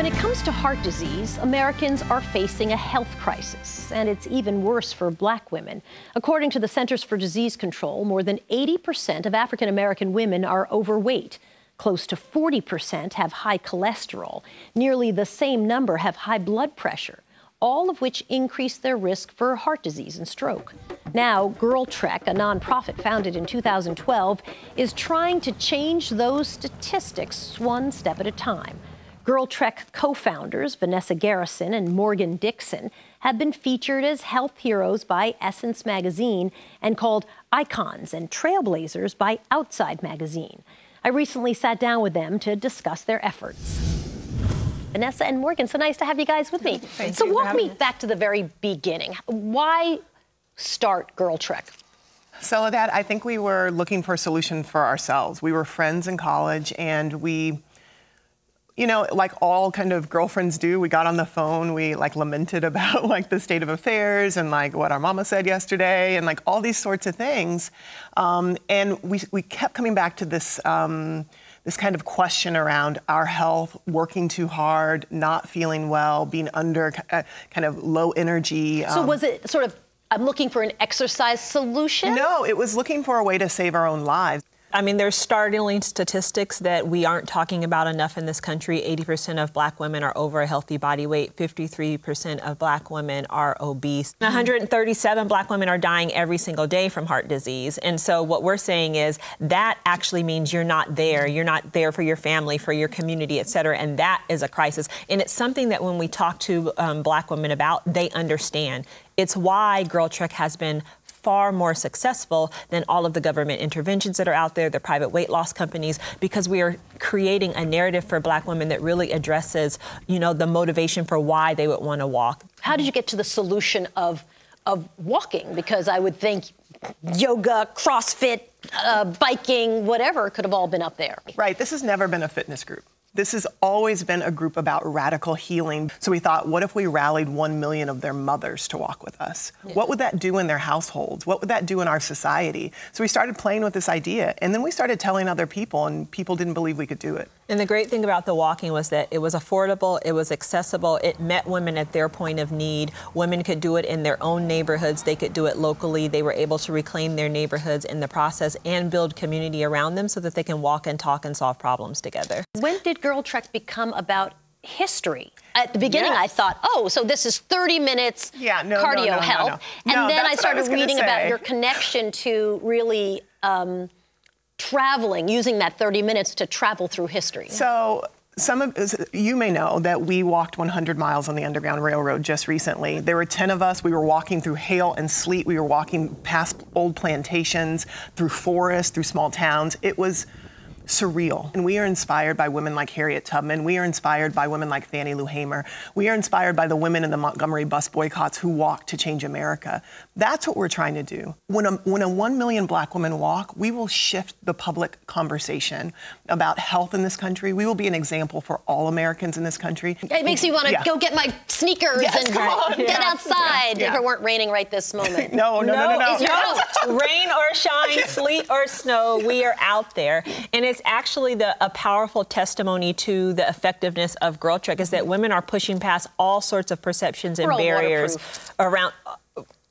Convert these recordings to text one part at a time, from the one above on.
When it comes to heart disease, Americans are facing a health crisis, and it's even worse for Black women. According to the Centers for Disease Control, more than 80% of African American women are overweight. Close to 40% have high cholesterol. Nearly the same number have high blood pressure, all of which increase their risk for heart disease and stroke. Now, Girl Trek, a nonprofit founded in 2012, is trying to change those statistics one step at a time. Girl Trek co-founders Vanessa Garrison and Morgan Dixon have been featured as health heroes by Essence magazine and called icons and trailblazers by Outside magazine. I recently sat down with them to discuss their efforts. Vanessa and Morgan, so nice to have you guys with me. So walk me back to the very beginning. Why start Girl Trek? So that I think we were looking for a solution for ourselves. We were friends in college, and we, you know, like all kind of girlfriends do, we got on the phone, we like lamented about like the state of affairs and like what our mama said yesterday and like all these sorts of things. And we kept coming back to this, this kind of question around our health, working too hard, not feeling well, being under kind of low energy. So was it sort of, I'm looking for an exercise solution? No, it was looking for a way to save our own lives. I mean, there's startling statistics that we aren't talking about enough in this country. 80% of Black women are over a healthy body weight. 53% of Black women are obese. 137 Black women are dying every single day from heart disease. And so what we're saying is that actually means you're not there. You're not there for your family, for your community, et cetera. And that is a crisis. And it's something that when we talk to Black women about, they understand. It's why Girl Trek has been far more successful than all of the government interventions that are out there, the private weight loss companies, because we are creating a narrative for Black women that really addresses, you know, the motivation for why they would want to walk. How did you get to the solution of walking? Because I would think yoga, CrossFit, biking, whatever could have all been up there. Right. This has never been a fitness group. This has always been a group about radical healing. So we thought, what if we rallied 1 million of their mothers to walk with us? Yeah. What would that do in their households? What would that do in our society? So we started playing with this idea, and then we started telling other people, and people didn't believe we could do it. And the great thing about the walking was that it was affordable, it was accessible, it met women at their point of need. Women could do it in their own neighborhoods, they could do it locally, they were able to reclaim their neighborhoods in the process and build community around them so that they can walk and talk and solve problems together. When did Girl Trek become about history? At the beginning, I thought, oh, so this is 30 minutes cardio health. And then I started reading about your connection to really traveling, using that 30 minutes to travel through history. So some of you may know that we walked 100 miles on the Underground Railroad just recently. There were 10 of us. We were walking through hail and sleet. We were walking past old plantations, through forests, through small towns. It was surreal. And we are inspired by women like Harriet Tubman. We are inspired by women like Fannie Lou Hamer. We are inspired by the women in the Montgomery bus boycotts who walked to change America. That's what we're trying to do. When a 1 million Black women walk, we will shift the public conversation about health in this country. We will be an example for all Americans in this country. It makes me want to go get my sneakers and get outside if it weren't raining right this moment. No. Rain or shine, sleet or snow, we are out there. And it's actually a powerful testimony to the effectiveness of Girl Trek is that women are pushing past all sorts of perceptions and barriers around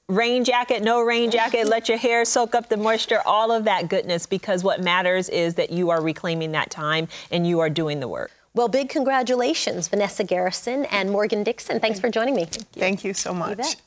rain jacket, no rain jacket, let your hair soak up the moisture, all of that goodness, because what matters is that you are reclaiming that time and you are doing the work. Well, big congratulations, Vanessa Garrison and Morgan Dixon. Thanks for joining me. Thank you so much.